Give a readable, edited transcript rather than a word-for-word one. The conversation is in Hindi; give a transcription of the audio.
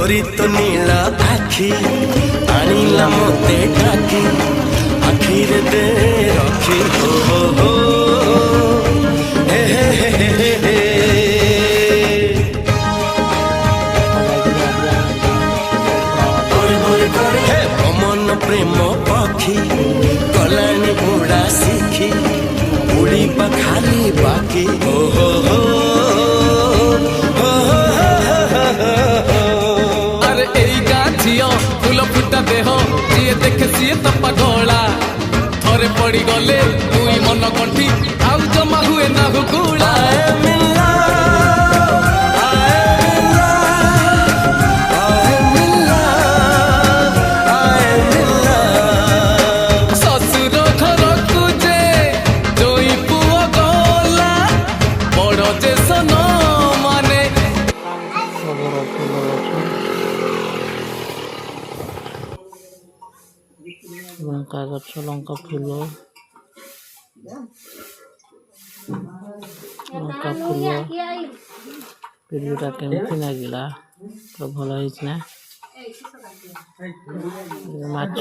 तोरी तो नीला आखी आनिला मते डाकी आखिर दे रखी हो हे हे हे हे हे हे मन प्रेम पक्षी कलानी उड़ा सीखी उड़ी खाली बाकी हो अरे एई गाछियो फूल फुटा देह जिए देखे सीए तो पगला थरे पड़ी गले दुई मन कंठी आउ जमा हुए ना हुकुला ससुर घर को जे जोई पुओ गला बड़ जे सन माने लंका गछ लंका फूल भिडियोटा केमती लगिला तो भल ना माछ